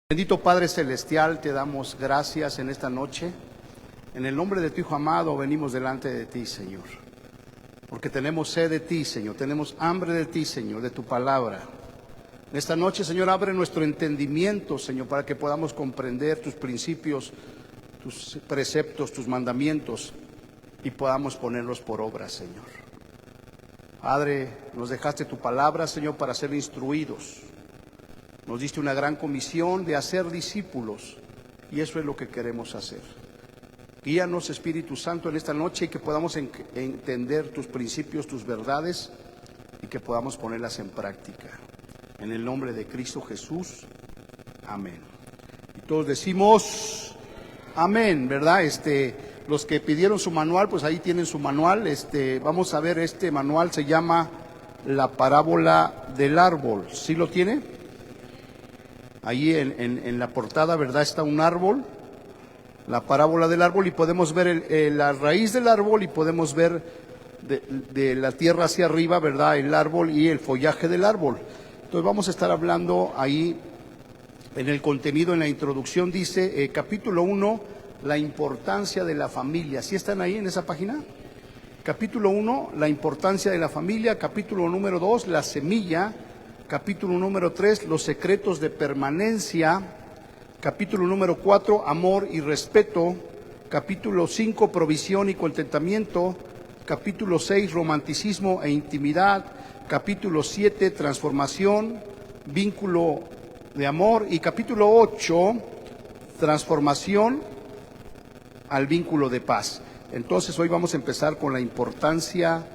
Bendito Padre Celestial, te damos gracias en esta noche. En el nombre de tu Hijo amado venimos delante de ti, Señor. Porque tenemos sed de ti, Señor. Tenemos hambre de ti, Señor, de tu palabra. En esta noche, Señor, abre nuestro entendimiento, Señor, para que podamos comprender tus principios, tus preceptos, tus mandamientos y podamos ponerlos por obra, Señor. Padre, nos dejaste tu palabra, Señor, para ser instruidos. Nos diste una gran comisión de hacer discípulos y eso es lo que queremos hacer. Guíanos, Espíritu Santo, en esta noche y que podamos entender tus principios, tus verdades y que podamos ponerlas en práctica. En el nombre de Cristo Jesús, amén. Y todos decimos amén, ¿verdad? Los que pidieron su manual, pues ahí tienen su manual. Vamos a ver, este manual se llama La parábola del árbol. ¿Sí lo tiene? Ahí en la portada, ¿verdad? Está un árbol, la parábola del árbol, y podemos ver la raíz del árbol y podemos ver de la tierra hacia arriba, ¿verdad? El árbol y el follaje del árbol. Entonces vamos a estar hablando ahí en el contenido, en la introducción, dice capítulo 1, la importancia de la familia. ¿Sí están ahí en esa página? Capítulo 1, la importancia de la familia. Capítulo número 2, la semilla. Capítulo número 3, los secretos de permanencia. Capítulo número 4, amor y respeto. Capítulo 5, provisión y contentamiento. Capítulo 6, romanticismo e intimidad. Capítulo 7, transformación, vínculo de amor. Y capítulo 8, transformación al vínculo de paz. Entonces hoy vamos a empezar con la importancia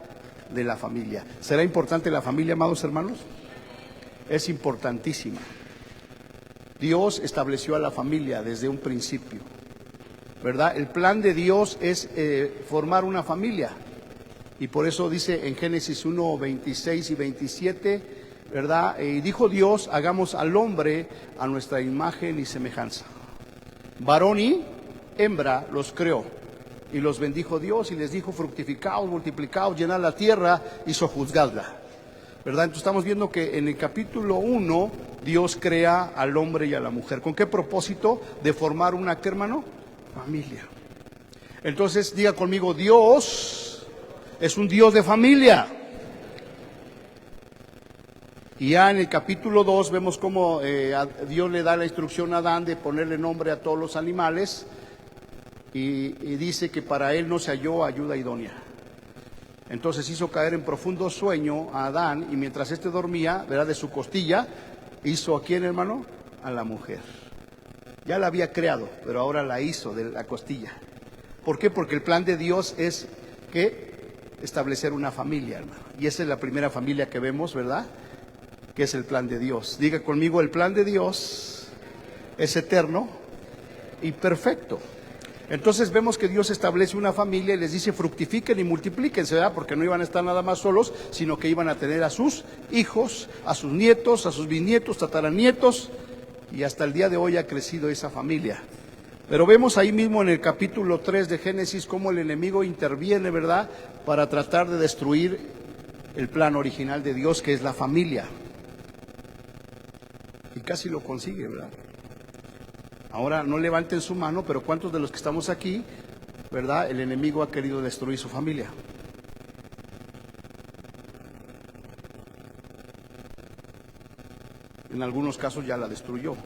de la familia. ¿Será importante la familia, amados hermanos? Es importantísima. Dios estableció a la familia desde un principio, ¿verdad? El plan de Dios es formar una familia. Y por eso dice en Génesis 1, 26 y 27, ¿verdad? Y dijo Dios, hagamos al hombre a nuestra imagen y semejanza. Varón y hembra los creó. Y los bendijo Dios y les dijo, fructificaos, multiplicaos, llenad la tierra y sojuzgadla. ¿Verdad? Entonces estamos viendo que en el capítulo 1 Dios crea al hombre y a la mujer. ¿Con qué propósito? De formar una, ¿qué, hermano? Familia. Entonces diga conmigo, Dios es un Dios de familia. Y ya en el capítulo 2 vemos cómo Dios le da la instrucción a Adán de ponerle nombre a todos los animales y dice que para él no se halló ayuda idónea. Entonces hizo caer en profundo sueño a Adán y mientras éste dormía, ¿verdad? De su costilla, hizo ¿a quién, hermano? A la mujer. Ya la había creado, pero ahora la hizo de la costilla. ¿Por qué? Porque el plan de Dios es que establecer una familia, hermano. Y esa es la primera familia que vemos, ¿verdad? Que es el plan de Dios. Diga conmigo, el plan de Dios es eterno y perfecto. Entonces vemos que Dios establece una familia y les dice fructifiquen y multiplíquense, ¿verdad? Porque no iban a estar nada más solos, sino que iban a tener a sus hijos, a sus nietos, a sus bisnietos, tataranietos, y hasta el día de hoy ha crecido esa familia. Pero vemos ahí mismo en el capítulo 3 de Génesis cómo el enemigo interviene, ¿verdad? Para tratar de destruir el plan original de Dios, que es la familia. Y casi lo consigue, ¿verdad? Ahora no levanten su mano, pero ¿cuántos de los que estamos aquí, verdad? El enemigo ha querido destruir su familia. En algunos casos ya la destruyó.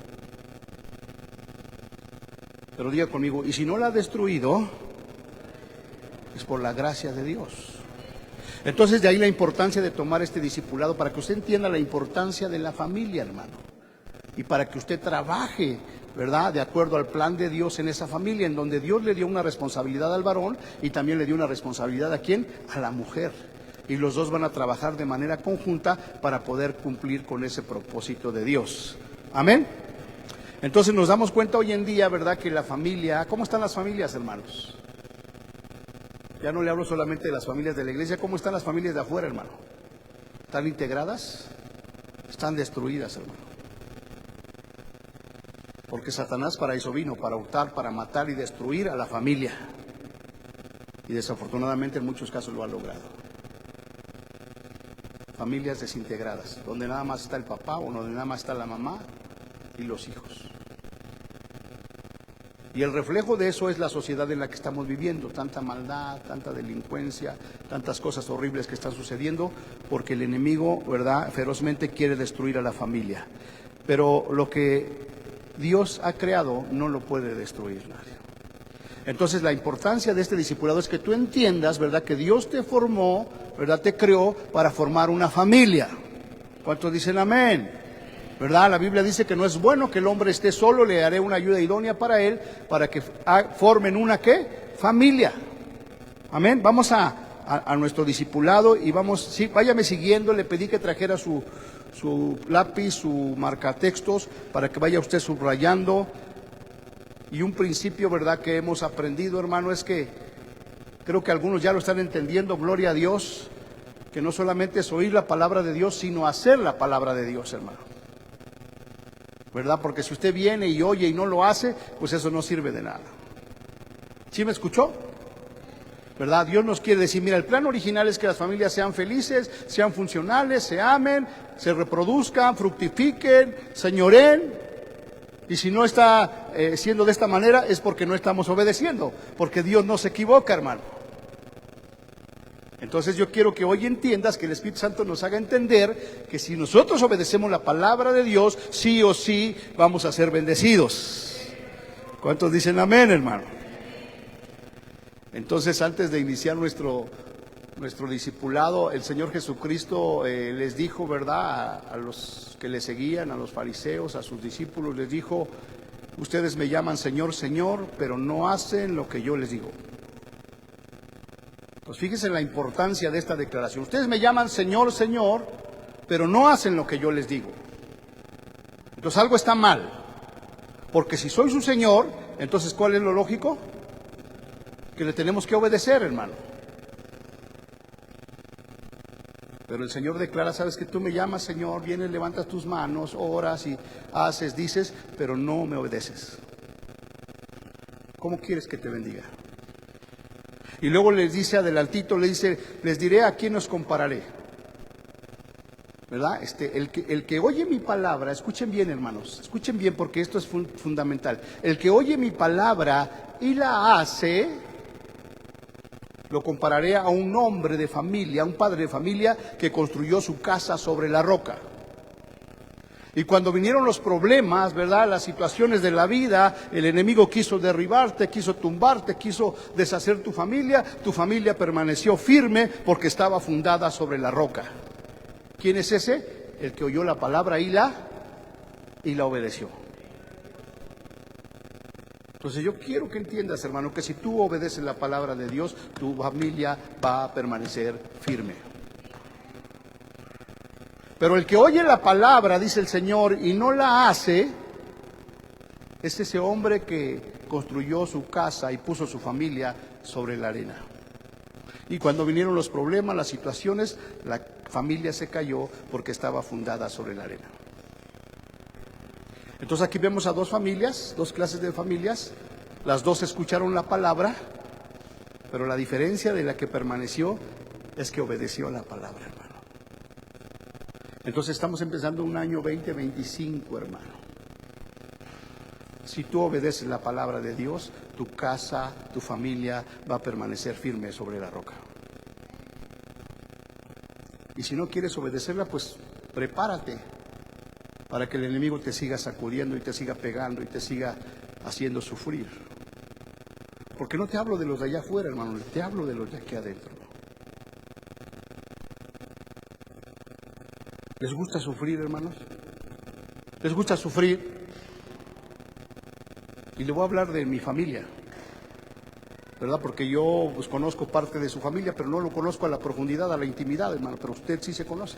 Pero diga conmigo, y si no la ha destruido, es por la gracia de Dios. Entonces de ahí la importancia de tomar este discipulado para que usted entienda la importancia de la familia, hermano. Y para que usted trabaje, ¿verdad? De acuerdo al plan de Dios en esa familia, en donde Dios le dio una responsabilidad al varón y también le dio una responsabilidad ¿a quién? A la mujer. Y los dos van a trabajar de manera conjunta para poder cumplir con ese propósito de Dios. Amén. Entonces nos damos cuenta hoy en día, ¿verdad? Que la familia, ¿cómo están las familias, hermanos? Ya no le hablo solamente de las familias de la iglesia, ¿cómo están las familias de afuera, hermano? ¿Están integradas? Están destruidas, hermano. Porque Satanás para eso vino, para hurtar, para matar y destruir a la familia. Y desafortunadamente en muchos casos lo ha logrado. Familias desintegradas, donde nada más está el papá o donde nada más está la mamá y los hijos. Y el reflejo de eso es la sociedad en la que estamos viviendo, tanta maldad, tanta delincuencia, tantas cosas horribles que están sucediendo, porque el enemigo, ¿verdad?, ferozmente quiere destruir a la familia. Pero lo que Dios ha creado no lo puede destruir nadie. Entonces la importancia de este discipulado es que tú entiendas, ¿verdad?, que Dios te formó, ¿verdad?, te creó para formar una familia. ¿Cuántos dicen amén? ¿Verdad? La Biblia dice que no es bueno que el hombre esté solo, le haré una ayuda idónea para él, para que formen una, ¿qué?, familia. Amén. Vamos a nuestro discipulado y vamos, sí, váyame siguiendo. Le pedí que trajera su lápiz, su marcatextos, para que vaya usted subrayando. Y un principio, ¿verdad?, que hemos aprendido, hermano, es que creo que algunos ya lo están entendiendo, gloria a Dios, que no solamente es oír la palabra de Dios, sino hacer la palabra de Dios, hermano. ¿Verdad? Porque si usted viene y oye y no lo hace, pues eso no sirve de nada. ¿Sí me escuchó? ¿Verdad? Dios nos quiere decir, mira, el plan original es que las familias sean felices, sean funcionales, se amen, se reproduzcan, fructifiquen, señoren. Y si no está siendo de esta manera, es porque no estamos obedeciendo, porque Dios no se equivoca, hermano. Entonces yo quiero que hoy entiendas, que el Espíritu Santo nos haga entender que si nosotros obedecemos la palabra de Dios, sí o sí vamos a ser bendecidos. ¿Cuántos dicen amén, hermano? Entonces, antes de iniciar nuestro discipulado, el Señor Jesucristo les dijo, ¿verdad?, a los que le seguían, a los fariseos, a sus discípulos, les dijo: ustedes me llaman Señor, Señor, pero no hacen lo que yo les digo. Pues fíjense en la importancia de esta declaración. Ustedes me llaman Señor, Señor, pero no hacen lo que yo les digo. Entonces algo está mal, porque si soy su Señor, entonces ¿cuál es lo lógico? Que le tenemos que obedecer, hermano. Pero el Señor declara: sabes que tú me llamas Señor, vienes, levantas tus manos, oras y haces, dices, pero no me obedeces. ¿Cómo quieres que te bendiga? Y luego les dice adelantito, les dice: les diré a quién os compararé. ¿Verdad? El que oye mi palabra, escuchen bien, hermanos, escuchen bien, porque esto es fundamental. El que oye mi palabra y la hace, lo compararé a un hombre de familia, a un padre de familia que construyó su casa sobre la roca. Y cuando vinieron los problemas, ¿verdad?, las situaciones de la vida, el enemigo quiso derribarte, quiso tumbarte, quiso deshacer tu familia permaneció firme porque estaba fundada sobre la roca. ¿Quién es ese? El que oyó la palabra y la obedeció. Entonces yo quiero que entiendas, hermano, que si tú obedeces la palabra de Dios, tu familia va a permanecer firme. Pero el que oye la palabra, dice el Señor, y no la hace, es ese hombre que construyó su casa y puso su familia sobre la arena. Y cuando vinieron los problemas, las situaciones, la familia se cayó porque estaba fundada sobre la arena. Entonces aquí vemos a dos familias, dos clases de familias. Las dos escucharon la palabra, pero la diferencia de la que permaneció es que obedeció la palabra, hermano. Entonces estamos empezando un año 2025, hermano. Si tú obedeces la palabra de Dios, tu casa, tu familia va a permanecer firme sobre la roca. Y si no quieres obedecerla, pues prepárate para que el enemigo te siga sacudiendo y te siga pegando y te siga haciendo sufrir. Porque no te hablo de los de allá afuera, hermano, te hablo de los de aquí adentro. ¿Les gusta sufrir, hermanos? ¿Les gusta sufrir? Y le voy a hablar de mi familia, ¿verdad? Porque yo pues conozco parte de su familia, pero no lo conozco a la profundidad, a la intimidad, hermano. Pero usted sí se conoce.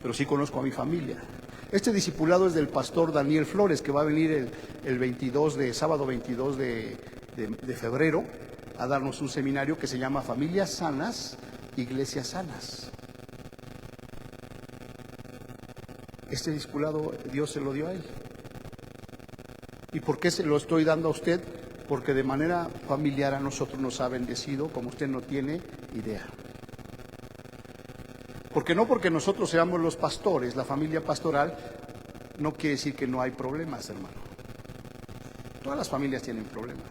Pero sí conozco a mi familia. Este discipulado es del pastor Daniel Flores, que va a venir el sábado 22 de febrero, a darnos un seminario que se llama Familias Sanas, Iglesias Sanas. Este discipulado Dios se lo dio a él. ¿Y por qué se lo estoy dando a usted? Porque de manera familiar a nosotros nos ha bendecido como usted no tiene idea. Porque nosotros seamos los pastores, la familia pastoral, no quiere decir que no hay problemas, hermano. Todas las familias tienen problemas.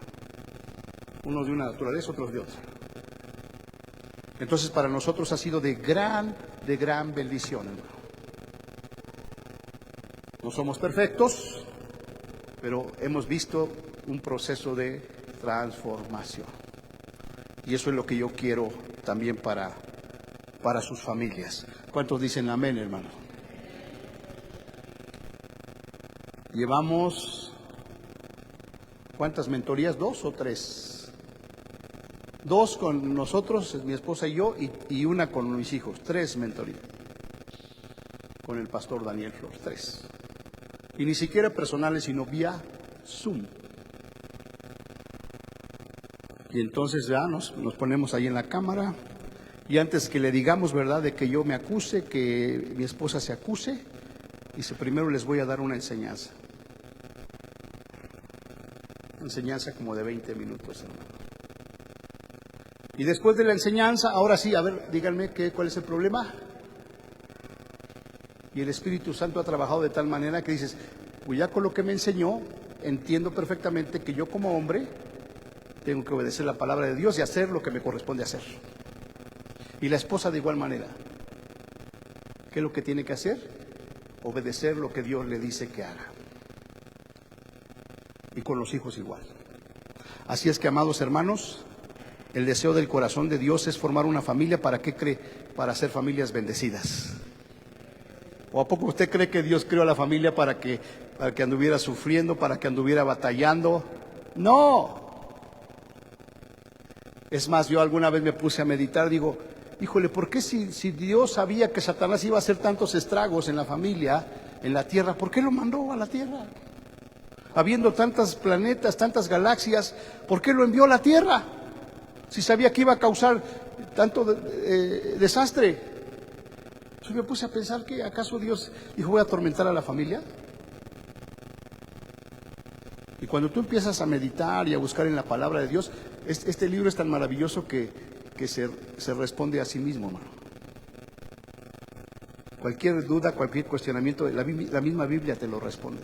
Unos de una naturaleza, otros de otra. Entonces para nosotros ha sido de gran bendición, hermano. No somos perfectos, pero hemos visto un proceso de transformación. Y eso es lo que yo quiero también para sus familias. ¿Cuántos dicen amén, hermano? Llevamos, ¿cuántas mentorías? ¿2 o 3? 2 con nosotros, mi esposa y yo, y una con mis hijos. 3 mentorías. Con el pastor Daniel Flores, 3. Y ni siquiera personales, sino vía Zoom. Y entonces ya nos ponemos ahí en la cámara, y antes que le digamos, ¿verdad?, de que yo me acuse, que mi esposa se acuse, dice, primero les voy a dar una enseñanza. Una enseñanza como de 20 minutos, hermano. Y después de la enseñanza, ahora sí, a ver, díganme cuál es el problema. Y el Espíritu Santo ha trabajado de tal manera que dices, pues ya con lo que me enseñó, entiendo perfectamente que yo como hombre tengo que obedecer la palabra de Dios y hacer lo que me corresponde hacer. Y la esposa de igual manera. ¿Qué es lo que tiene que hacer? Obedecer lo que Dios le dice que haga. Y con los hijos igual. Así es que, amados hermanos, el deseo del corazón de Dios es formar una familia. ¿Para qué cree? Para ser familias bendecidas. ¿O a poco usted cree que Dios creó a la familia para que anduviera sufriendo, para que anduviera batallando? No. Es más, yo alguna vez me puse a meditar, digo, híjole, ¿por qué si Dios sabía que Satanás iba a hacer tantos estragos en la familia, en la tierra, ¿por qué lo mandó a la tierra? Habiendo tantos planetas, tantas galaxias, ¿por qué lo envió a la tierra? Si sabía que iba a causar tanto desastre. Entonces me puse a pensar que ¿acaso Dios dijo voy a atormentar a la familia? Y cuando tú empiezas a meditar y a buscar en la palabra de Dios, este libro es tan maravilloso que se responde a sí mismo, hermano. Cualquier duda, cualquier cuestionamiento, la misma Biblia te lo responde.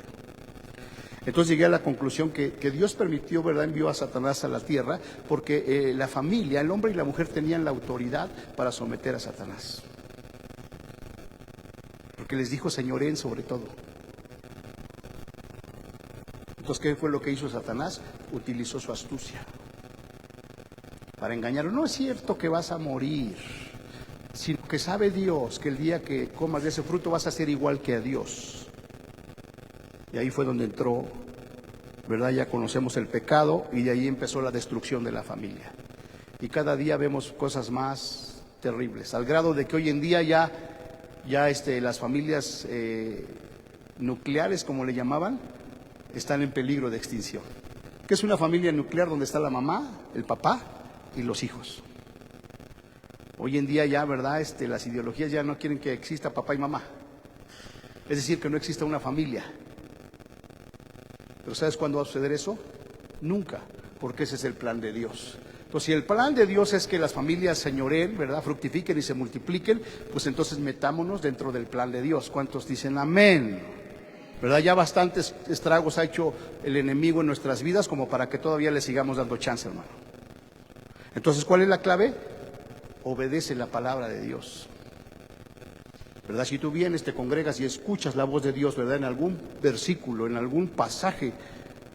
Entonces llegué a la conclusión que Dios permitió, ¿verdad?, envió a Satanás a la tierra porque la familia, el hombre y la mujer tenían la autoridad para someter a Satanás. Porque les dijo señoreen sobre todo. Entonces, ¿qué fue lo que hizo Satanás? Utilizó su astucia para engañarlo. No es cierto que vas a morir, sino que sabe Dios que el día que comas de ese fruto vas a ser igual que a Dios. Y ahí fue donde entró, ¿verdad? Ya conocemos el pecado y de ahí empezó la destrucción de la familia. Y cada día vemos cosas más terribles, al grado de que hoy en día ya las familias nucleares, como le llamaban, están en peligro de extinción. ¿Qué es una familia nuclear? Donde está la mamá, el papá y los hijos. Hoy en día ya, ¿verdad? Las ideologías ya no quieren que exista papá y mamá. Es decir, que no exista una familia. ¿Pero sabes cuándo va a suceder eso? Nunca, porque ese es el plan de Dios. Entonces, si el plan de Dios es que las familias señoreen, ¿verdad?, fructifiquen y se multipliquen, pues entonces metámonos dentro del plan de Dios. ¿Cuántos dicen amén? ¿Verdad? Ya bastantes estragos ha hecho el enemigo en nuestras vidas como para que todavía le sigamos dando chance, hermano. Entonces, ¿cuál es la clave? Obedece la palabra de Dios. ¿Verdad? Si tú vienes, te congregas y escuchas la voz de Dios, ¿verdad?, en algún versículo, en algún pasaje,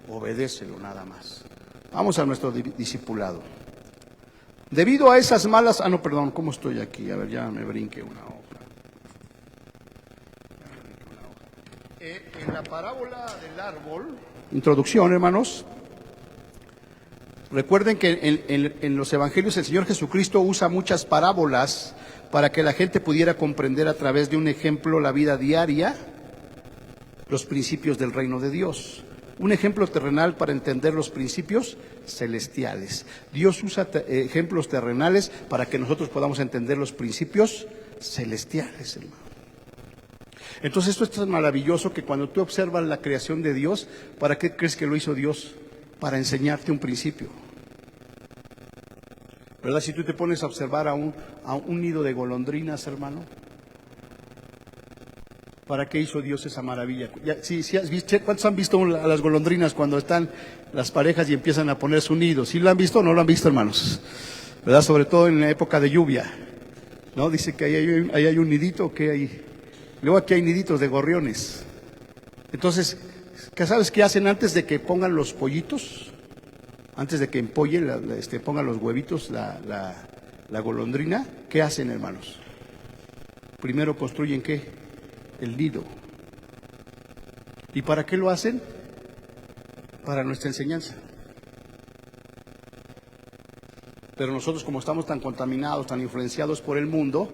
obedécelo nada más. Vamos a nuestro discipulado. Debido a esas malas... no, perdón, ¿cómo estoy aquí? A ver, ya me brinqué una hoja. En la parábola del árbol, introducción, hermanos, recuerden que en los evangelios el Señor Jesucristo usa muchas parábolas para que la gente pudiera comprender a través de un ejemplo la vida diaria, los principios del reino de Dios. Un ejemplo terrenal para entender los principios celestiales. Dios usa ejemplos terrenales para que nosotros podamos entender los principios celestiales, hermano. Entonces esto es tan maravilloso que cuando tú observas la creación de Dios, ¿para qué crees que lo hizo Dios? Para enseñarte un principio. ¿Verdad? Si tú te pones a observar a un nido de golondrinas, hermano, ¿Para qué hizo Dios esa maravilla? ¿Cuántos han visto a las golondrinas cuando están las parejas y empiezan a poner su nido? ¿Sí lo han visto o no lo han visto, hermanos? ¿Verdad? Sobre todo en la época de lluvia, ¿no? Dice que ahí hay un nidito, que hay. Luego aquí hay niditos de gorriones. Entonces, ¿qué sabes qué hacen antes de que pongan los pollitos? Antes de que empollen, pongan los huevitos, la golondrina, ¿qué hacen, hermanos? Primero construyen ¿qué? El nido. ¿Y para qué lo hacen? Para nuestra enseñanza. Pero nosotros, como estamos tan contaminados, tan influenciados por el mundo,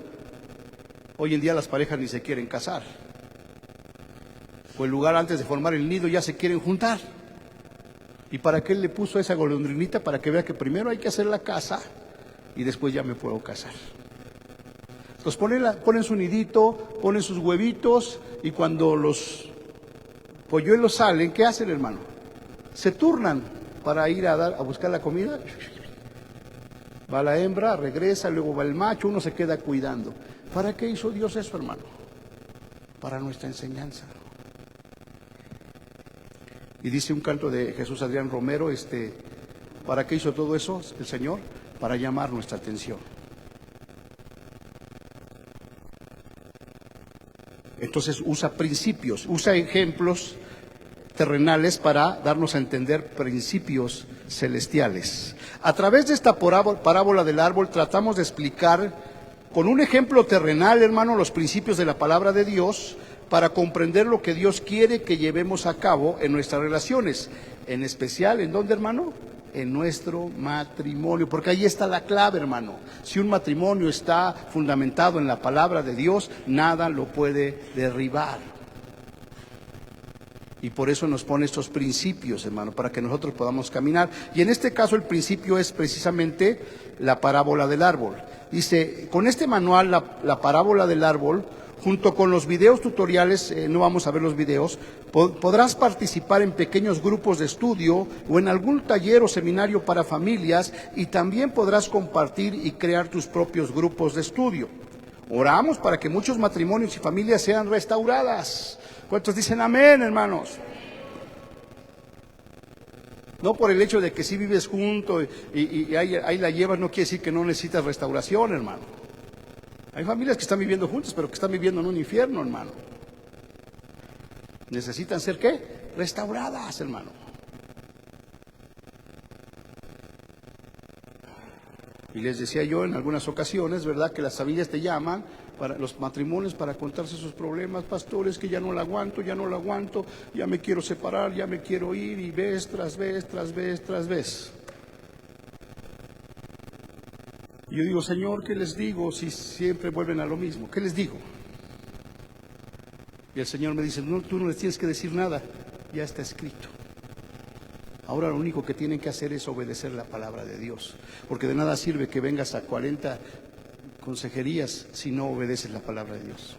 hoy en día las parejas ni se quieren casar. O en lugar, antes de formar el nido, ya se quieren juntar. ¿Y para qué le puso esa golondrinita? Para que vea que primero hay que hacer la casa y después ya me puedo casar. Entonces ponen su nidito, ponen sus huevitos, y cuando los polluelos salen, ¿qué hacen, hermano? Se turnan para ir a buscar la comida. Va la hembra, regresa, luego va el macho, uno se queda cuidando. ¿Para qué hizo Dios eso, hermano? Para nuestra enseñanza. Y dice un canto de Jesús Adrián Romero, ¿para qué hizo todo eso el Señor? Para llamar nuestra atención. Entonces usa principios, usa ejemplos terrenales para darnos a entender principios celestiales. A través de esta parábola del árbol tratamos de explicar con un ejemplo terrenal, hermano, los principios de la palabra de Dios para comprender lo que Dios quiere que llevemos a cabo en nuestras relaciones. En especial, ¿en dónde, hermano? En nuestro matrimonio, porque ahí está la clave, hermano. Si un matrimonio está fundamentado en la palabra de Dios, nada lo puede derribar. Y por eso nos pone estos principios, hermano, para que nosotros podamos caminar. Y en este caso el principio es precisamente la parábola del árbol. Dice, con este manual, la parábola del árbol, junto con los videos tutoriales, no vamos a ver los videos, podrás participar en pequeños grupos de estudio o en algún taller o seminario para familias, y también podrás compartir y crear tus propios grupos de estudio. Oramos para que muchos matrimonios y familias sean restauradas. ¿Cuántos dicen amén, hermanos? No por el hecho de que si vives junto y ahí la llevas, no quiere decir que no necesitas restauración, hermano. Hay familias que están viviendo juntas, pero que están viviendo en un infierno, hermano. Necesitan ser ¿qué? Restauradas, hermano. Y les decía yo en algunas ocasiones, ¿verdad?, que las familias te llaman, para los matrimonios, para contarse sus problemas. Pastores, que ya no la aguanto, ya me quiero separar, ya me quiero ir, y vez tras vez, tras vez, tras vez. Y yo digo, Señor, ¿qué les digo si siempre vuelven a lo mismo? ¿Qué les digo? Y el Señor me dice, no, tú no les tienes que decir nada, ya está escrito. Ahora lo único que tienen que hacer es obedecer la palabra de Dios, porque de nada sirve que vengas a 40 consejerías si no obedeces la palabra de Dios.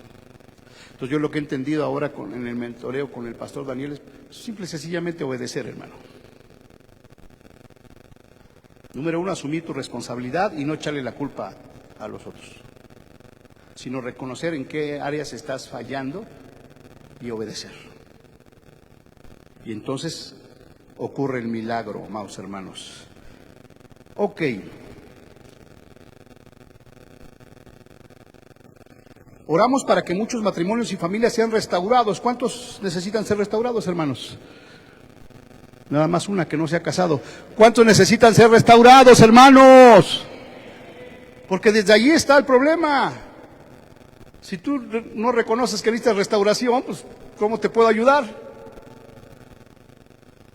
Entonces yo lo que he entendido ahora en el mentoreo con el pastor Daniel es simple y sencillamente obedecer, hermano. Número 1, asumir tu responsabilidad y no echarle la culpa a los otros, sino reconocer en qué áreas estás fallando y obedecer. Y entonces ocurre el milagro, amados hermanos. Ok. Oramos para que muchos matrimonios y familias sean restaurados. ¿Cuántos necesitan ser restaurados, hermanos? Nada más una que no se ha casado. ¿Cuántos necesitan ser restaurados, hermanos? Porque desde allí está el problema. Si tú no reconoces que necesitas restauración, pues ¿cómo te puedo ayudar?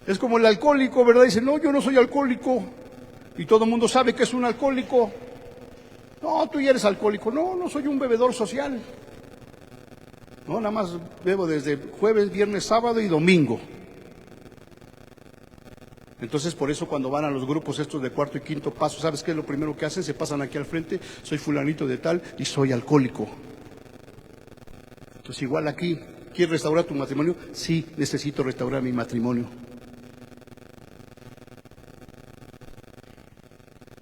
Es como el alcohólico, ¿verdad? Dice, no, yo no soy alcohólico. Y todo el mundo sabe que es un alcohólico. No, tú ya eres alcohólico. No, no soy un bebedor social. No, nada más bebo desde jueves, viernes, sábado y domingo. Entonces, por eso cuando van a los grupos estos de cuarto y quinto paso, ¿sabes qué es lo primero que hacen? Se pasan aquí al frente, soy fulanito de tal y soy alcohólico. Entonces, igual aquí, ¿quieres restaurar tu matrimonio? Sí, necesito restaurar mi matrimonio.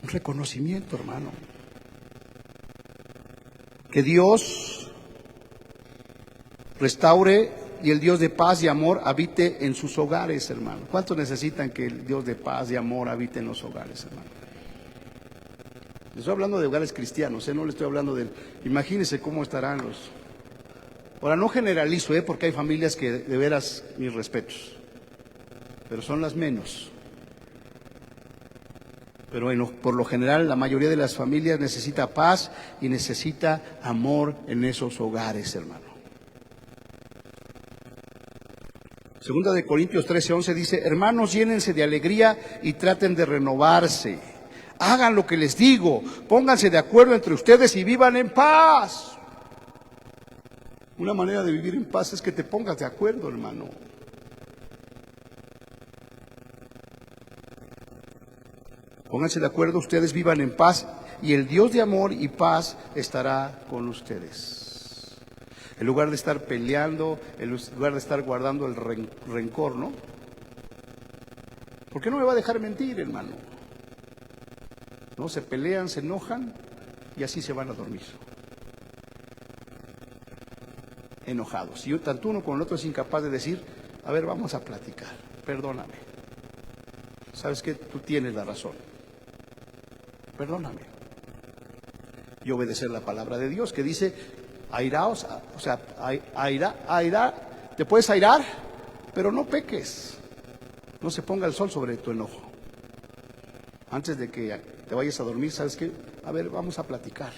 Un reconocimiento, hermano. Que Dios restaure y el Dios de paz y amor habite en sus hogares, hermano. ¿Cuántos necesitan que el Dios de paz y amor habite en los hogares, hermano? Estoy hablando de hogares cristianos, no le estoy hablando de... Imagínense cómo estarán los... Ahora, no generalizo, porque hay familias que de veras, mis respetos, pero son las menos. Pero bueno, por lo general, la mayoría de las familias necesita paz y necesita amor en esos hogares, hermano. Segunda de Corintios 13:11 dice: hermanos, llénense de alegría y traten de renovarse. Hagan lo que les digo, pónganse de acuerdo entre ustedes y vivan en paz. Una manera de vivir en paz es que te pongas de acuerdo, hermano. Pónganse de acuerdo, ustedes vivan en paz y el Dios de amor y paz estará con ustedes. En lugar de estar peleando, en lugar de estar guardando el rencor, ¿no? ¿Por qué no me va a dejar mentir, hermano? No, se pelean, se enojan y así se van a dormir. Enojados. Y tanto uno como el otro es incapaz de decir: a ver, vamos a platicar, perdóname. ¿Sabes qué? Tú tienes la razón. Perdóname. Y obedecer la palabra de Dios que dice: airaos, o sea, te puedes airar, pero no peques. No se ponga el sol sobre tu enojo. Antes de que te vayas a dormir, ¿sabes qué? A ver, vamos a platicar.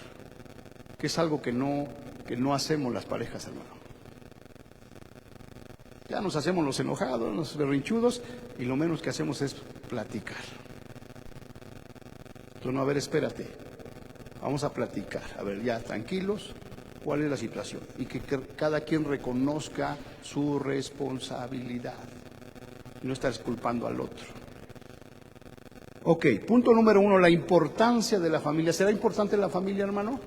Que es algo que no hacemos las parejas, hermano. Ya nos hacemos los enojados, los berrinchudos, y lo menos que hacemos es platicar. Entonces, no, a ver, espérate, vamos a platicar, a ver, ya, tranquilos, ¿cuál es la situación? Y que cada quien reconozca su responsabilidad, y no estar culpando al otro. Ok, punto número 1, la importancia de la familia. ¿Será importante la familia, hermano?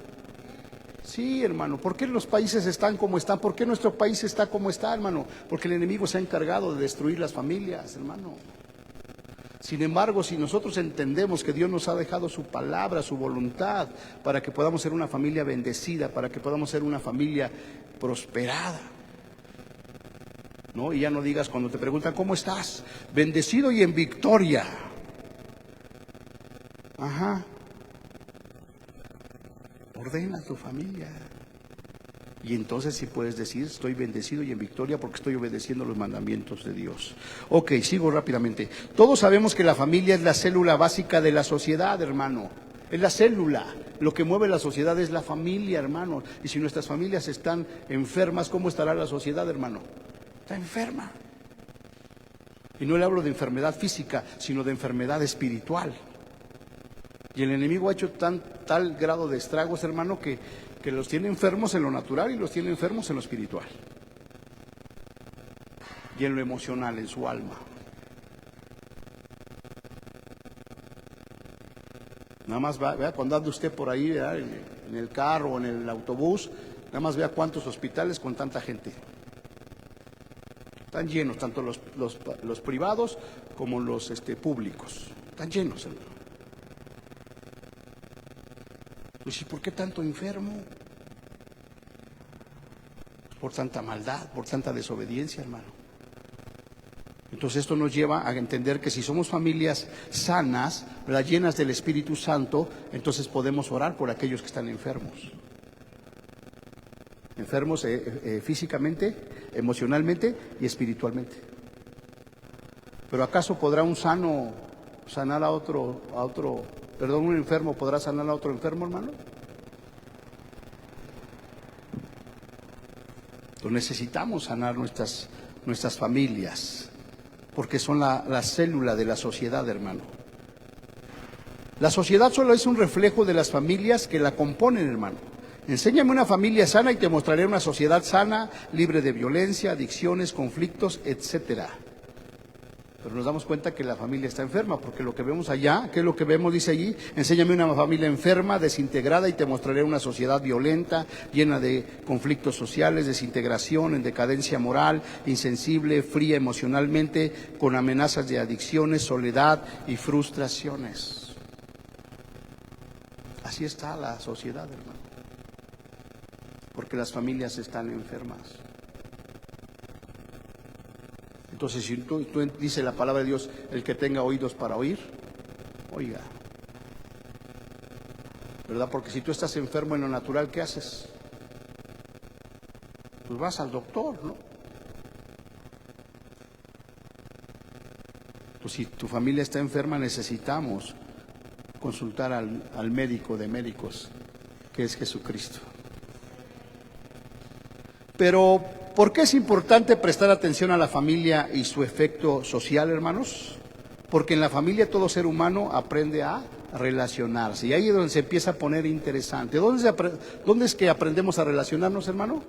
Sí, hermano. ¿Por qué los países están como están? ¿Por qué nuestro país está como está, hermano? Porque el enemigo se ha encargado de destruir las familias, hermano. Sin embargo, si nosotros entendemos que Dios nos ha dejado su palabra, su voluntad, para que podamos ser una familia bendecida, para que podamos ser una familia prosperada, ¿no? Y ya no digas cuando te preguntan: ¿cómo estás? Bendecido y en victoria. Ajá. Ordena tu familia. Y entonces sí puedes decir: estoy bendecido y en victoria porque estoy obedeciendo los mandamientos de Dios. Ok, sigo rápidamente. Todos sabemos que la familia es la célula básica de la sociedad, hermano. Es la célula. Lo que mueve la sociedad es la familia, hermano. Y si nuestras familias están enfermas, ¿cómo estará la sociedad, hermano? Está enferma. Y no le hablo de enfermedad física, sino de enfermedad espiritual. Y el enemigo ha hecho tal grado de estragos, hermano, que los tiene enfermos en lo natural y los tiene enfermos en lo espiritual. Y en lo emocional, en su alma. Nada más vea, cuando ande usted por ahí, ¿verdad?, en el carro o en el autobús, nada más vea cuántos hospitales con tanta gente. Están llenos, tanto los privados como los públicos. Están llenos, hermano. Pues, ¿y por qué tanto enfermo? Por tanta maldad, por tanta desobediencia, hermano. Entonces esto nos lleva a entender que si somos familias sanas, ¿verdad?, llenas del Espíritu Santo, entonces podemos orar por aquellos que están enfermos. Enfermos físicamente, emocionalmente y espiritualmente. Pero ¿acaso podrá un sano sanar a otro, un enfermo podrá sanar a otro enfermo, hermano? Entonces necesitamos sanar nuestras familias, porque son la célula de la sociedad, hermano. La sociedad solo es un reflejo de las familias que la componen, hermano. Enséñame una familia sana y te mostraré una sociedad sana, libre de violencia, adicciones, conflictos, etcétera. Pero nos damos cuenta que la familia está enferma, porque lo que vemos allá, ¿qué es lo que vemos? Dice allí: enséñame una familia enferma, desintegrada, y te mostraré una sociedad violenta, llena de conflictos sociales, desintegración, en decadencia moral, insensible, fría emocionalmente, con amenazas de adicciones, soledad y frustraciones. Así está la sociedad, hermano, porque las familias están enfermas. Entonces, si tú dice la palabra de Dios, el que tenga oídos para oír, oiga. ¿Verdad? Porque si tú estás enfermo en lo natural, ¿qué haces? Pues vas al doctor, ¿no? Pues si tu familia está enferma, necesitamos consultar al médico de médicos, que es Jesucristo. Pero, ¿por qué es importante prestar atención a la familia y su efecto social, hermanos? Porque en la familia todo ser humano aprende a relacionarse. Y ahí es donde se empieza a poner interesante. ¿Dónde es que aprendemos a relacionarnos, hermano?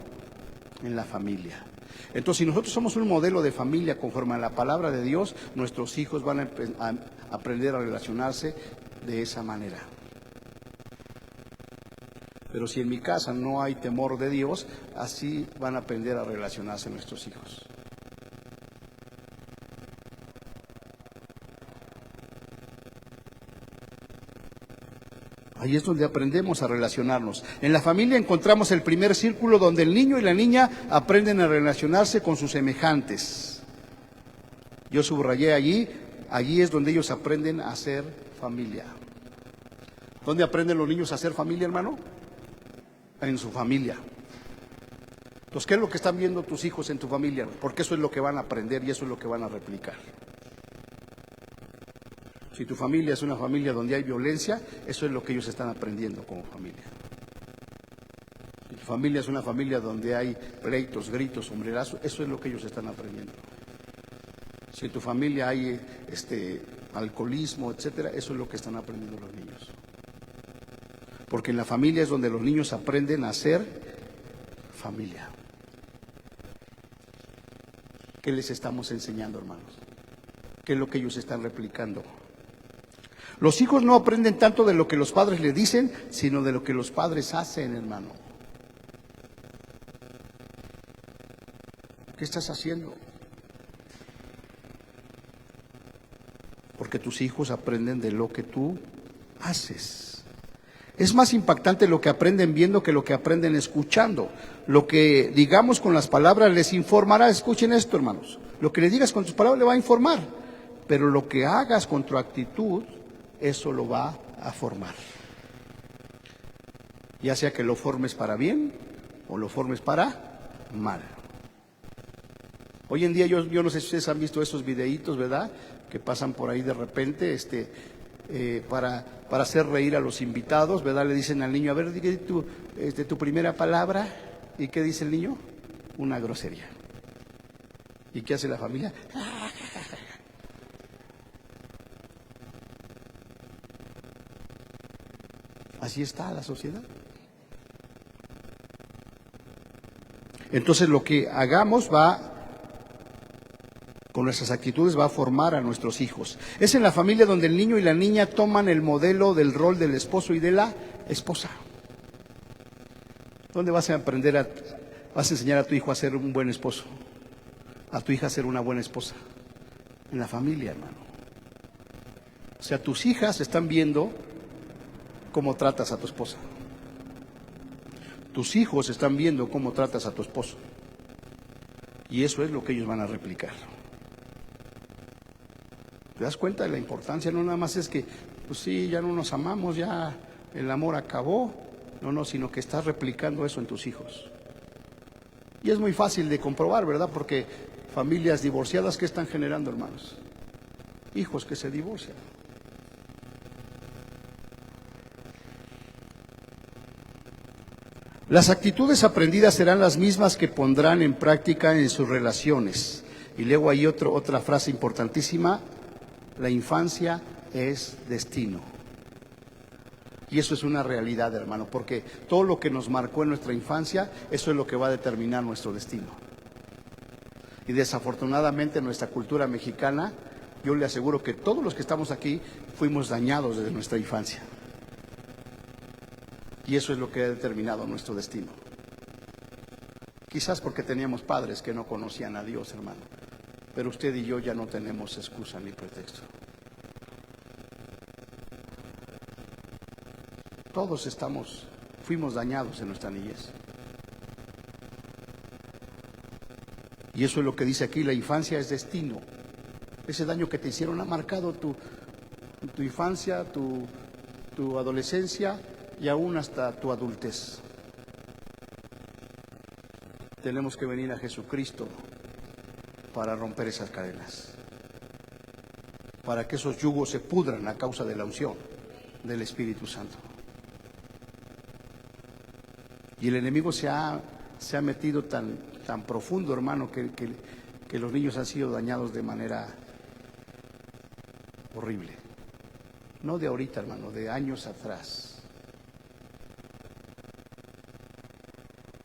En la familia. Entonces, si nosotros somos un modelo de familia conforme a la palabra de Dios, nuestros hijos van a aprender a relacionarse de esa manera. Pero si en mi casa no hay temor de Dios, así van a aprender a relacionarse nuestros hijos. Ahí es donde aprendemos a relacionarnos. En la familia encontramos el primer círculo donde el niño y la niña aprenden a relacionarse con sus semejantes. Yo subrayé allí es donde ellos aprenden a ser familia. ¿Dónde aprenden los niños a ser familia, hermano? En su familia. Entonces, ¿qué es lo que están viendo tus hijos en tu familia? Porque eso es lo que van a aprender y eso es lo que van a replicar. Si tu familia es una familia donde hay violencia, eso es lo que ellos están aprendiendo como familia. Si tu familia es una familia donde hay pleitos, gritos, sombrerazos, eso es lo que ellos están aprendiendo. Si en tu familia hay alcoholismo, etcétera, eso es lo que están aprendiendo los niños. Porque en la familia es donde los niños aprenden a ser familia. ¿Qué les estamos enseñando, hermanos? ¿Qué es lo que ellos están replicando? Los hijos no aprenden tanto de lo que los padres les dicen, sino de lo que los padres hacen, hermano. ¿Qué estás haciendo? Porque tus hijos aprenden de lo que tú haces. Es más impactante lo que aprenden viendo que lo que aprenden escuchando. Lo que digamos con las palabras les informará. Escuchen esto, hermanos. Lo que le digas con tus palabras le va a informar. Pero lo que hagas con tu actitud, eso lo va a formar. Ya sea que lo formes para bien o lo formes para mal. Hoy en día yo no sé si ustedes han visto esos videitos, ¿verdad? Que pasan por ahí de repente, para hacer reír a los invitados, ¿verdad? Le dicen al niño, a ver, di tu primera palabra. ¿Y qué dice el niño? Una grosería. ¿Y qué hace la familia? Así está la sociedad. Entonces lo que hagamos con nuestras actitudes va a formar a nuestros hijos. Es en la familia donde el niño y la niña toman el modelo del rol del esposo y de la esposa. ¿Dónde vas a enseñar a tu hijo a ser un buen esposo? A tu hija a ser una buena esposa. En la familia, hermano. O sea, tus hijas están viendo cómo tratas a tu esposa. Tus hijos están viendo cómo tratas a tu esposo. Y eso es lo que ellos van a replicar. ¿Te das cuenta de la importancia? No nada más es que, pues sí, ya no nos amamos, ya el amor acabó. No, sino que estás replicando eso en tus hijos. Y es muy fácil de comprobar, ¿verdad? Porque familias divorciadas, ¿qué están generando, hermanos? Hijos que se divorcian. Las actitudes aprendidas serán las mismas que pondrán en práctica en sus relaciones. Y luego hay otra frase importantísima: la infancia es destino. Y eso es una realidad, hermano, porque todo lo que nos marcó en nuestra infancia, eso es lo que va a determinar nuestro destino. Y desafortunadamente en nuestra cultura mexicana, yo le aseguro que todos los que estamos aquí fuimos dañados desde nuestra infancia. Y eso es lo que ha determinado nuestro destino. Quizás porque teníamos padres que no conocían a Dios, hermano. Pero usted y yo ya no tenemos excusa ni pretexto. Todos fuimos dañados en nuestra niñez. Y eso es lo que dice aquí, la infancia es destino. Ese daño que te hicieron ha marcado tu infancia, tu adolescencia y aún hasta tu adultez. Tenemos que venir a Jesucristo para romper esas cadenas, para que esos yugos se pudran a causa de la unción del Espíritu Santo. Y el enemigo se ha metido tan profundo, hermano, que los niños han sido dañados de manera horrible. No de ahorita, hermano, de años atrás.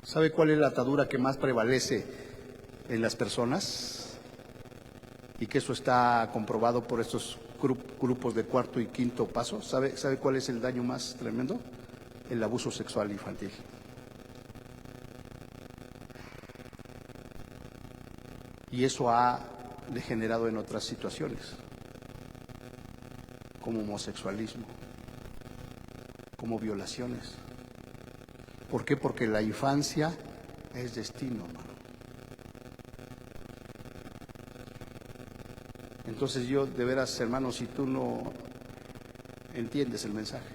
¿Sabe cuál es la atadura que más prevalece en las personas? Y que eso está comprobado por estos grupos de cuarto y quinto paso. ¿Sabe cuál es el daño más tremendo? El abuso sexual infantil. Y eso ha degenerado en otras situaciones, como homosexualismo, como violaciones. ¿Por qué? Porque la infancia es destino, hermano. Entonces yo, de veras, hermano, si tú no entiendes el mensaje,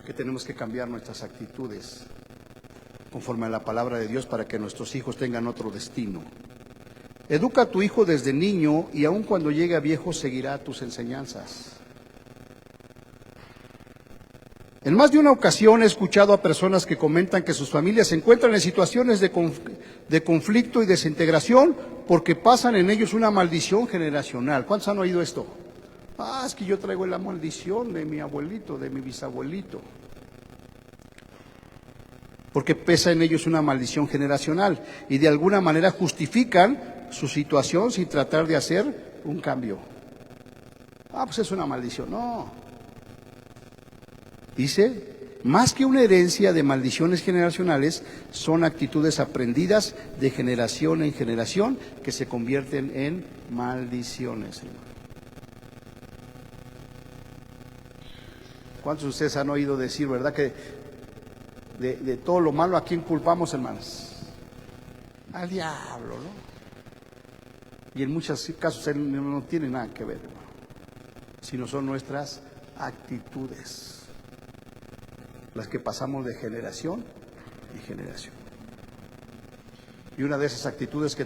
que tenemos que cambiar nuestras actitudes conforme a la palabra de Dios para que nuestros hijos tengan otro destino. Educa a tu hijo desde niño y aun cuando llegue a viejo seguirá tus enseñanzas. En más de una ocasión he escuchado a personas que comentan que sus familias se encuentran en situaciones de conflicto y desintegración porque pasan en ellos una maldición generacional. ¿Cuántos han oído esto? Es que yo traigo la maldición de mi abuelito, de mi bisabuelito. Porque pesa en ellos una maldición generacional y de alguna manera justifican su situación sin tratar de hacer un cambio. Pues es una maldición. No. Dice, más que una herencia de maldiciones generacionales, son actitudes aprendidas de generación en generación que se convierten en maldiciones. ¿Cuántos de ustedes han oído decir, verdad, que de todo lo malo a quién culpamos, hermanos? Al diablo, ¿no? Y en muchos casos él no tiene nada que ver, hermano, sino son nuestras actitudes las que pasamos de generación en generación. Y una de esas actitudes que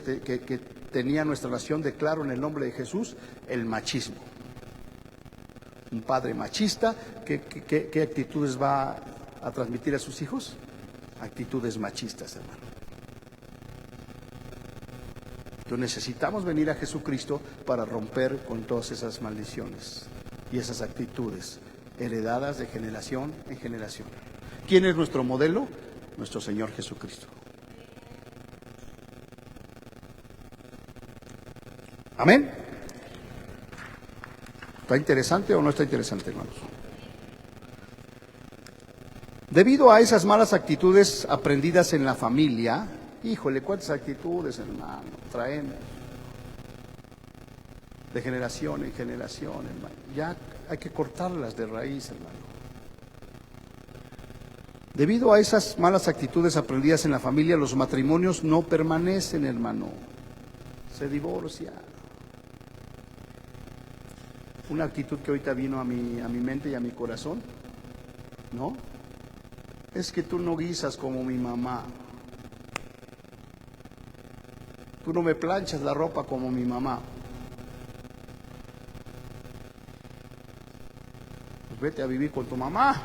tenía nuestra nación, declaro en el nombre de Jesús, el machismo. Un padre machista, ¿qué actitudes va a transmitir a sus hijos? Actitudes machistas, hermano. Entonces necesitamos venir a Jesucristo para romper con todas esas maldiciones y esas actitudes heredadas de generación en generación. ¿Quién es nuestro modelo? Nuestro Señor Jesucristo. Amén. ¿Está interesante o no está interesante, hermanos? Debido a esas malas actitudes aprendidas en la familia, híjole, cuántas actitudes, hermano, traemos de generación en generación, hermano. Ya hay que cortarlas de raíz, hermano. Debido a esas malas actitudes aprendidas en la familia, los matrimonios no permanecen, hermano. Se divorcian. Una actitud que ahorita vino a mi mente y a mi corazón, ¿no? Es que tú no guisas como mi mamá. Tú no me planchas la ropa como mi mamá. Pues vete a vivir con tu mamá.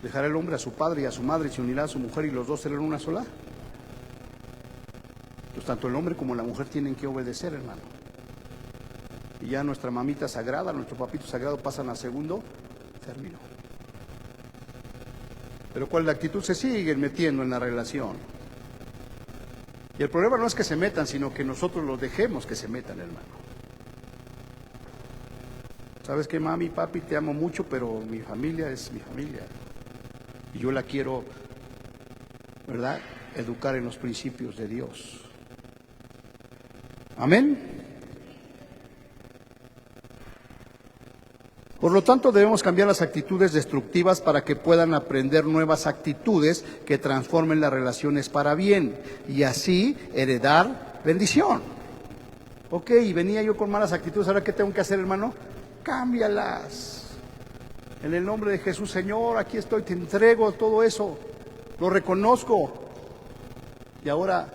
¿Dejará el hombre a su padre y a su madre y se unirá a su mujer y los dos serán una sola? Pues tanto el hombre como la mujer tienen que obedecer, hermano. Y ya nuestra mamita sagrada, nuestro papito sagrado pasan a segundo término. Pero ¿cuál es la actitud? Se siguen metiendo en la relación. Y el problema no es que se metan, sino que nosotros los dejemos que se metan, hermano. ¿Sabes qué, mami, papi? Te amo mucho, pero mi familia es mi familia. Y yo la quiero, ¿verdad?, educar en los principios de Dios. Amén. Por lo tanto, debemos cambiar las actitudes destructivas para que puedan aprender nuevas actitudes que transformen las relaciones para bien y así heredar bendición. Ok, y venía yo con malas actitudes, ¿ahora qué tengo que hacer, hermano? Cámbialas. En el nombre de Jesús, Señor, aquí estoy, te entrego todo eso, lo reconozco. Y ahora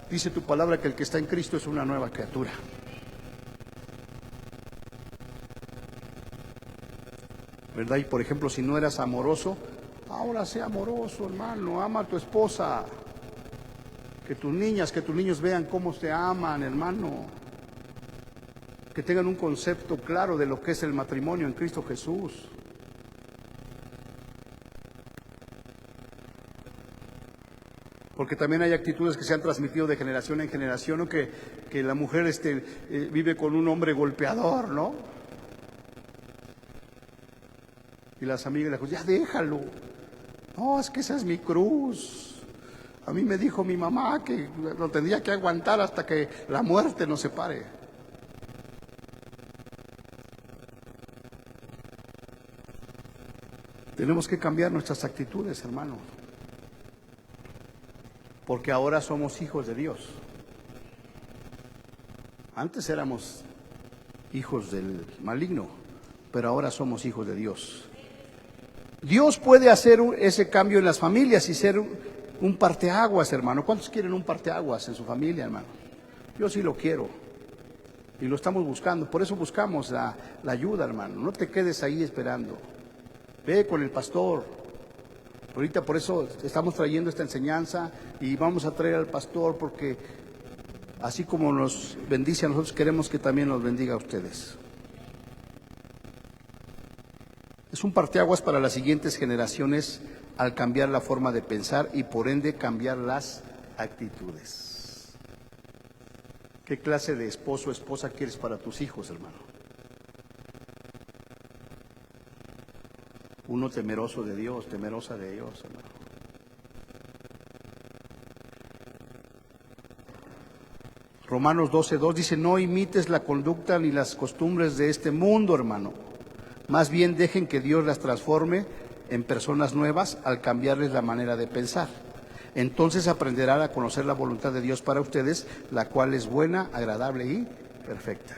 dice tu palabra que el que está en Cristo es una nueva criatura. ¿Verdad? Y por ejemplo, si no eras amoroso, ahora sea amoroso, hermano, ama a tu esposa. Que tus niñas, que tus niños vean cómo te aman, hermano. Que tengan un concepto claro de lo que es el matrimonio en Cristo Jesús. Porque también hay actitudes que se han transmitido de generación en generación, ¿no? Que la mujer vive con un hombre golpeador, ¿no? Y las amigas le dicen, ya déjalo. No, es que esa es mi cruz. A mí me dijo mi mamá que lo tendría que aguantar hasta que la muerte nos separe. Tenemos que cambiar nuestras actitudes, hermano. Porque ahora somos hijos de Dios. Antes éramos hijos del maligno, pero ahora somos hijos de Dios. Dios puede hacer ese cambio en las familias y ser un parteaguas, hermano. ¿Cuántos quieren un parteaguas en su familia, hermano? Yo sí lo quiero y lo estamos buscando. Por eso buscamos la ayuda, hermano. No te quedes ahí esperando. Ve con el pastor. Ahorita por eso estamos trayendo esta enseñanza y vamos a traer al pastor porque así como nos bendice a nosotros, queremos que también nos bendiga a ustedes. Es un parteaguas para las siguientes generaciones al cambiar la forma de pensar y por ende cambiar las actitudes. ¿Qué clase de esposo o esposa quieres para tus hijos, hermano? Uno temeroso de Dios, temerosa de Dios, hermano. Romanos 12:2 dice, no imites la conducta ni las costumbres de este mundo, hermano. Más bien dejen que Dios las transforme en personas nuevas al cambiarles la manera de pensar. Entonces aprenderán a conocer la voluntad de Dios para ustedes, la cual es buena, agradable y perfecta.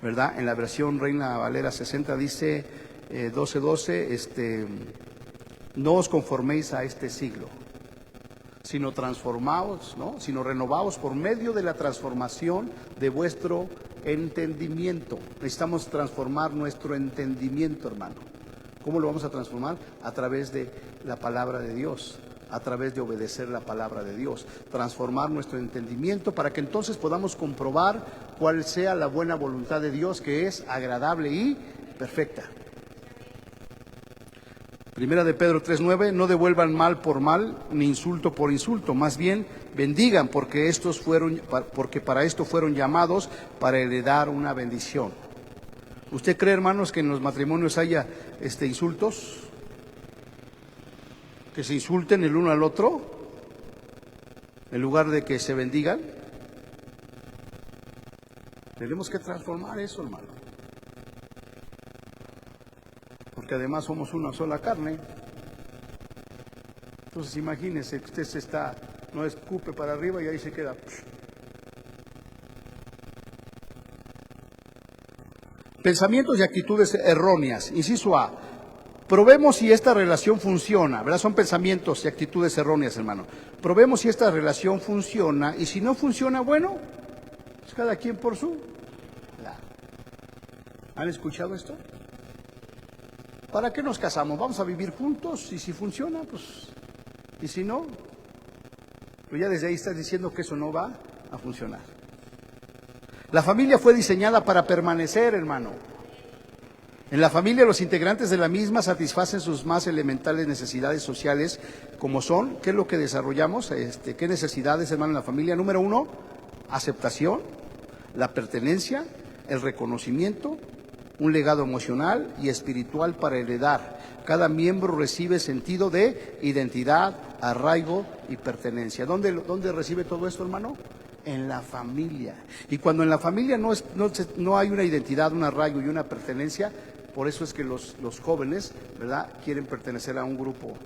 ¿Verdad? En la versión Reina Valera 60 dice 12:12, no os conforméis a este siglo, sino transformaos, ¿no? Sino renovaos por medio de la transformación de vuestro entendimiento. Necesitamos transformar nuestro entendimiento, hermano. ¿Cómo lo vamos a transformar? A través de la palabra de Dios, a través de obedecer la palabra de Dios. Transformar nuestro entendimiento para que entonces podamos comprobar cuál sea la buena voluntad de Dios, que es agradable y perfecta. Primera de Pedro 3:9, no devuelvan mal por mal, ni insulto por insulto, más bien bendigan, porque para esto fueron llamados, para heredar una bendición. ¿Usted cree, hermanos, que en los matrimonios haya insultos? ¿Que se insulten el uno al otro en lugar de que se bendigan? Tenemos que transformar eso, hermano. Porque además somos una sola carne. Entonces imagínese que usted no escupe para arriba y ahí se queda. Pensamientos y actitudes erróneas. Inciso A. Probemos si esta relación funciona, ¿verdad? Son pensamientos y actitudes erróneas, hermano. Probemos si esta relación funciona y si no funciona, bueno, pues cada quien por su lado. ¿Han escuchado esto? ¿Para qué nos casamos? Vamos a vivir juntos y si funciona, pues, y si no, pues ya desde ahí estás diciendo que eso no va a funcionar. La familia fue diseñada para permanecer, hermano. En la familia los integrantes de la misma satisfacen sus más elementales necesidades sociales, como son, ¿qué es lo que desarrollamos? ¿Qué necesidades, hermano, en la familia? Número 1, aceptación, la pertenencia, el reconocimiento, un legado emocional y espiritual para heredar. Cada miembro recibe sentido de identidad, arraigo y pertenencia. ¿Dónde recibe todo esto, hermano? En la familia. Y cuando en la familia no hay una identidad, un arraigo y una pertenencia, Por eso es que los jóvenes, ¿verdad?, quieren pertenecer a un grupo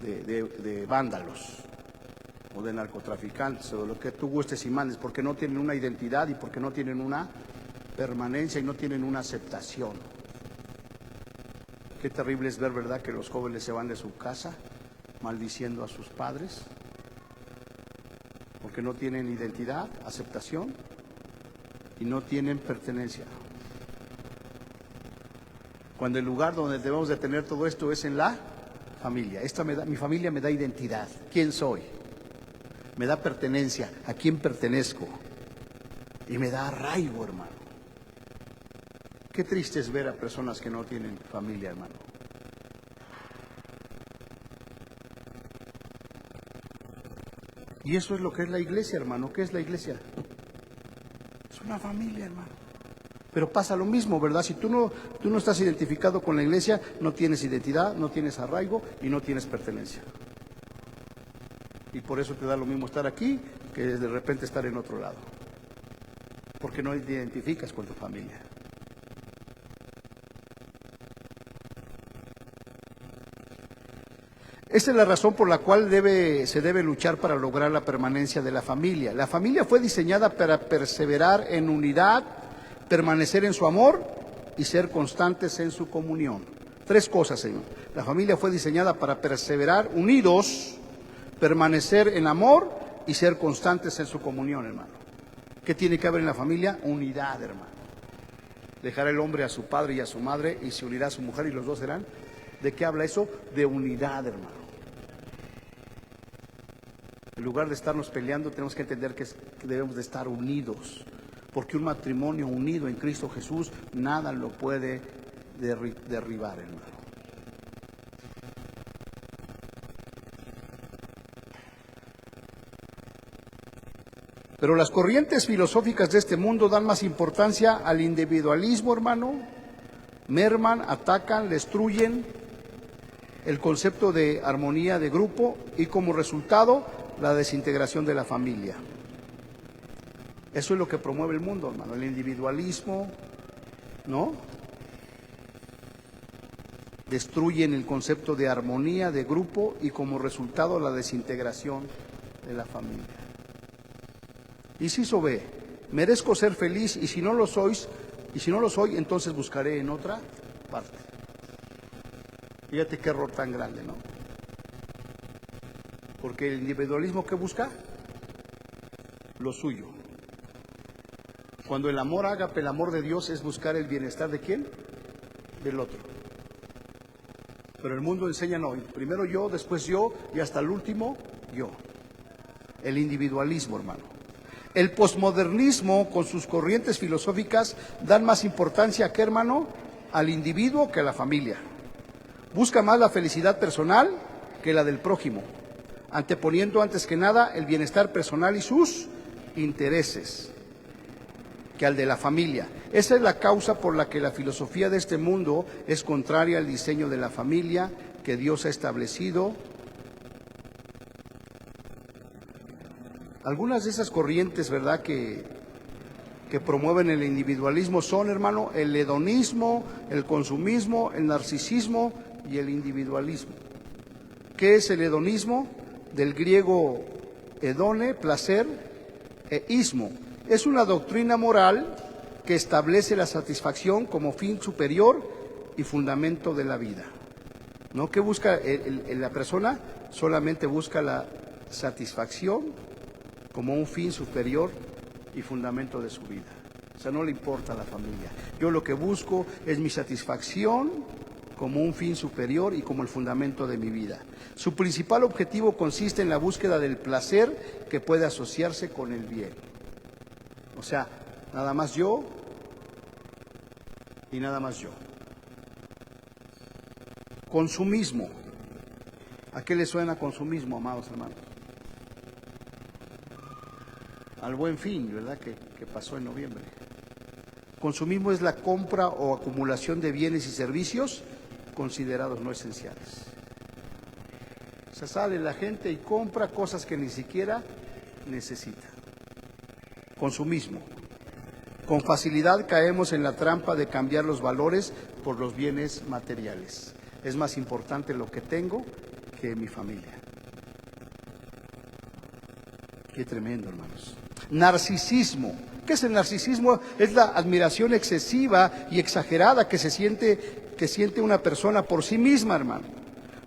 de vándalos o de narcotraficantes o de lo que tú gustes y mandes, porque no tienen una identidad y porque no tienen una permanencia y no tienen una aceptación. Qué terrible es ver, ¿verdad?, que los jóvenes se van de su casa maldiciendo a sus padres porque no tienen identidad, aceptación y no tienen pertenencia. Cuando el lugar donde debemos de tener todo esto es en la familia. Mi familia me da identidad. ¿Quién soy? Me da pertenencia. ¿A quién pertenezco? Y me da arraigo, hermano. Qué triste es ver a personas que no tienen familia, hermano. Y eso es lo que es la iglesia, hermano. ¿Qué es la iglesia? Es una familia, hermano. Pero pasa lo mismo, ¿verdad? Si tú no estás identificado con la iglesia, no tienes identidad, no tienes arraigo y no tienes pertenencia. Y por eso te da lo mismo estar aquí que de repente estar en otro lado. Porque no te identificas con tu familia. Esa es la razón por la cual se debe luchar para lograr la permanencia de la familia. La familia fue diseñada para perseverar en unidad, permanecer en su amor y ser constantes en su comunión. 3 cosas, Señor. La familia fue diseñada para perseverar unidos, permanecer en amor y ser constantes en su comunión, hermano. ¿Qué tiene que haber en la familia? Unidad, hermano. Dejará el hombre a su padre y a su madre y se unirá a su mujer y los dos serán. ¿De qué habla eso? De unidad, hermano. En lugar de estarnos peleando, tenemos que entender que debemos de estar unidos. Porque un matrimonio unido en Cristo Jesús, nada lo puede derribar, hermano. Pero las corrientes filosóficas de este mundo dan más importancia al individualismo, hermano. Merman, atacan, destruyen el concepto de armonía de grupo y como resultado la desintegración de la familia. Eso es lo que promueve el mundo, hermano, el individualismo, ¿no? Destruyen el concepto de armonía de grupo y como resultado la desintegración de la familia. Inciso B, merezco ser feliz y si no lo soy, entonces buscaré en otra parte. Fíjate qué error tan grande, ¿no? Porque el individualismo, ¿qué busca? Lo suyo. Cuando el amor ágape, el amor de Dios, es buscar el bienestar ¿de quién? Del otro. Pero el mundo enseña no, primero yo, después yo y hasta el último yo. El individualismo, hermano. El posmodernismo, con sus corrientes filosóficas, dan más importancia, ¿qué, hermano? Al individuo que a la familia. Busca más la felicidad personal que la del prójimo, anteponiendo antes que nada el bienestar personal y sus intereses que al de la familia. Esa es la causa por la que la filosofía de este mundo es contraria al diseño de la familia que Dios ha establecido. Algunas de esas corrientes, ¿verdad?, que promueven el individualismo son, hermano, el hedonismo, el consumismo, el narcisismo y el individualismo. ¿Qué es el hedonismo? Del griego hedone, placer, e ismo. Es una doctrina moral que establece la satisfacción como fin superior y fundamento de la vida. ¿No? ¿Qué busca la persona? Solamente busca la satisfacción como un fin superior y fundamento de su vida. O sea, no le importa la familia. Yo lo que busco es mi satisfacción como un fin superior y como el fundamento de mi vida. Su principal objetivo consiste en la búsqueda del placer que puede asociarse con el bien. O sea, nada más yo y nada más yo. Consumismo. ¿A qué le suena consumismo, amados hermanos? Al Buen Fin, ¿verdad?, que pasó en noviembre. Consumismo es la compra o acumulación de bienes y servicios considerados no esenciales. O sea, sale la gente y compra cosas que ni siquiera necesita. Consumismo. Con facilidad caemos en la trampa de cambiar los valores por los bienes materiales. Es más importante lo que tengo que mi familia. Qué tremendo, hermanos. Narcisismo. ¿Qué es el narcisismo? Es la admiración excesiva y exagerada que siente una persona por sí misma, hermano,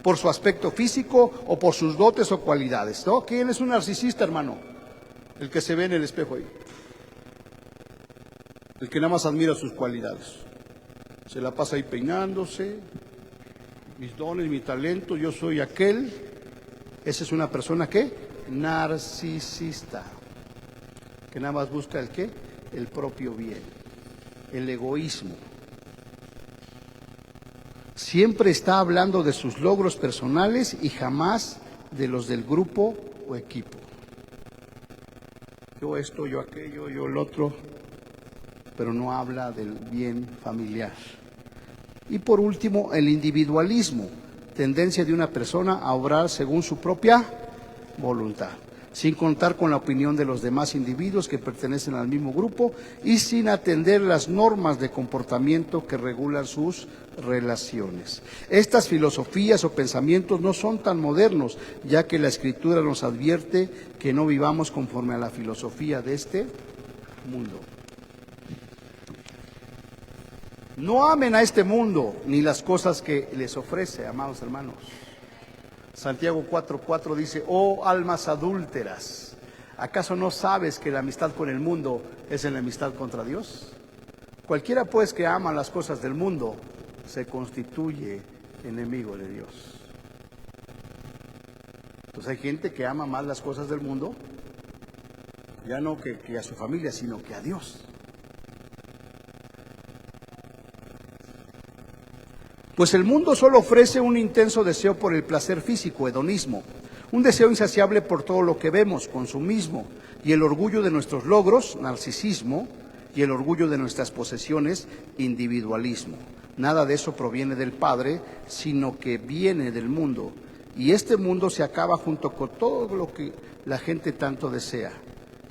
por su aspecto físico o por sus dotes o cualidades, ¿no? ¿Quién es un narcisista, hermano? El que se ve en el espejo ahí, el que nada más admira sus cualidades, se la pasa ahí peinándose, mis dones, mi talento, yo soy aquel. Esa es una persona que narcisista, que nada más busca el qué, el propio bien, el egoísmo. Siempre está hablando de sus logros personales y jamás de los del grupo o equipo. Yo esto, yo aquello, yo el otro, pero no habla del bien familiar. Y por último, el individualismo, tendencia de una persona a obrar según su propia voluntad, sin contar con la opinión de los demás individuos que pertenecen al mismo grupo y sin atender las normas de comportamiento que regulan sus relaciones. Estas filosofías o pensamientos no son tan modernos, ya que la Escritura nos advierte que no vivamos conforme a la filosofía de este mundo. No amen a este mundo ni las cosas que les ofrece, amados hermanos. Santiago 4:4 dice: oh almas adúlteras, ¿acaso no sabes que la amistad con el mundo es enemistad contra Dios? Cualquiera pues que ama las cosas del mundo se constituye enemigo de Dios. Entonces hay gente que ama más las cosas del mundo, ya no que a su familia, sino que a Dios. Pues el mundo solo ofrece un intenso deseo por el placer físico, hedonismo, un deseo insaciable por todo lo que vemos, consumismo, y el orgullo de nuestros logros, narcisismo, y el orgullo de nuestras posesiones, individualismo. Nada de eso proviene del Padre, sino que viene del mundo, y este mundo se acaba junto con todo lo que la gente tanto desea,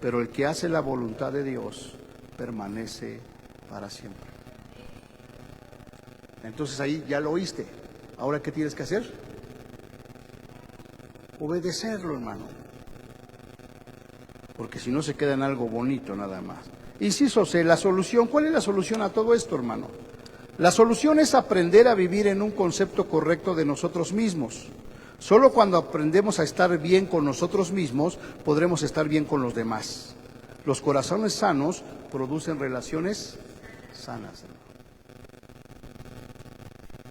pero el que hace la voluntad de Dios permanece para siempre. Entonces ahí ya lo oíste. ¿Ahora qué tienes que hacer? Obedecerlo, hermano. Porque si no se queda en algo bonito nada más. Inciso C, la solución. ¿Cuál es la solución a todo esto, hermano? La solución es aprender a vivir en un concepto correcto de nosotros mismos. Solo cuando aprendemos a estar bien con nosotros mismos, podremos estar bien con los demás. Los corazones sanos producen relaciones sanas, hermano.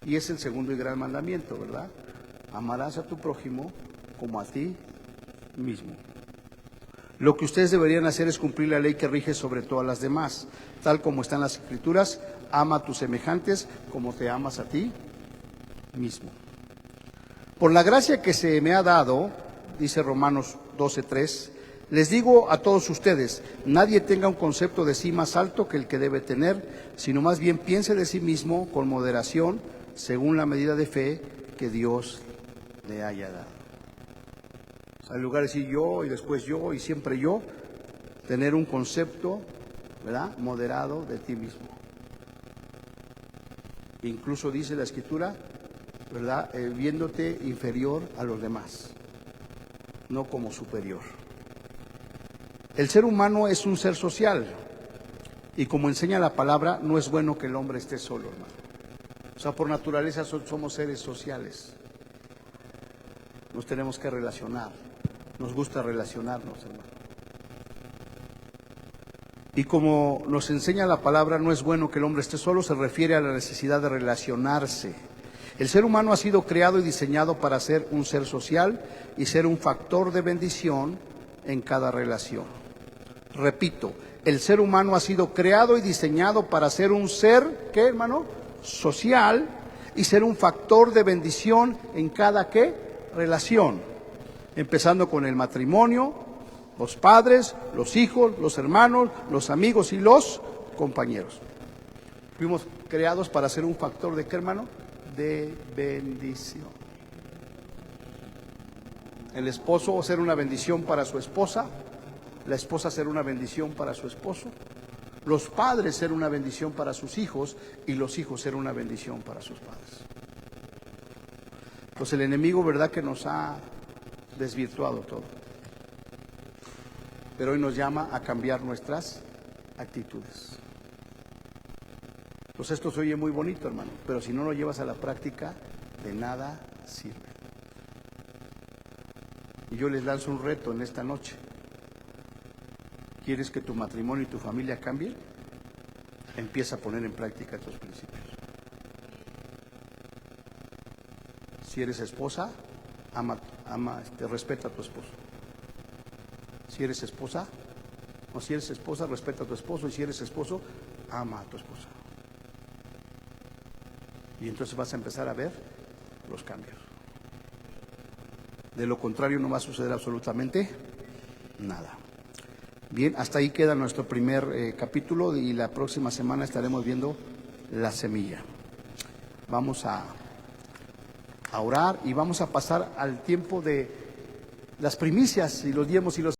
Y es el segundo y gran mandamiento, ¿verdad? Amarás a tu prójimo como a ti mismo. Lo que ustedes deberían hacer es cumplir la ley que rige sobre todas las demás, tal como están las Escrituras: ama a tus semejantes como te amas a ti mismo. Por la gracia que se me ha dado, dice Romanos 12:3, les digo a todos ustedes, nadie tenga un concepto de sí más alto que el que debe tener, sino más bien piense de sí mismo con moderación, según la medida de fe que Dios le haya dado. O sea, en lugar de decir yo y después yo y siempre yo, tener un concepto, ¿verdad?, moderado de ti mismo. Incluso dice la Escritura, ¿verdad?, viéndote inferior a los demás, no como superior. El ser humano es un ser social y, como enseña la palabra, no es bueno que el hombre esté solo, hermano. O sea, por naturaleza somos seres sociales. Nos tenemos que relacionar. Nos gusta relacionarnos, hermano. Y como nos enseña la palabra, no es bueno que el hombre esté solo, se refiere a la necesidad de relacionarse. El ser humano ha sido creado y diseñado para ser un ser social y ser un factor de bendición en cada relación. Repito, el ser humano ha sido creado y diseñado para ser un ser, ¿qué, hermano?, social, y ser un factor de bendición en cada, ¿qué?, relación, empezando con el matrimonio, los padres, los hijos, los hermanos, los amigos y los compañeros. Fuimos creados para ser un factor de, ¿qué, hermano?, de bendición. El esposo ser una bendición para su esposa, la esposa ser una bendición para su esposo, los padres ser una bendición para sus hijos y los hijos ser una bendición para sus padres. Pues el enemigo, verdad que nos ha desvirtuado todo, pero hoy nos llama a cambiar nuestras actitudes. Pues esto se oye muy bonito, hermano, pero si no lo llevas a la práctica, de nada sirve. Y yo les lanzo un reto en esta noche. ¿Quieres que tu matrimonio y tu familia cambien? Empieza a poner en práctica estos principios. Si eres esposa, respeta a tu esposo. Si eres esposa, respeta a tu esposo. Y si eres esposo, ama a tu esposa. Y entonces vas a empezar a ver los cambios. De lo contrario no va a suceder absolutamente nada. Bien, hasta ahí queda nuestro primer capítulo y la próxima semana estaremos viendo la semilla. Vamos a orar y vamos a pasar al tiempo de las primicias y los diezmos y los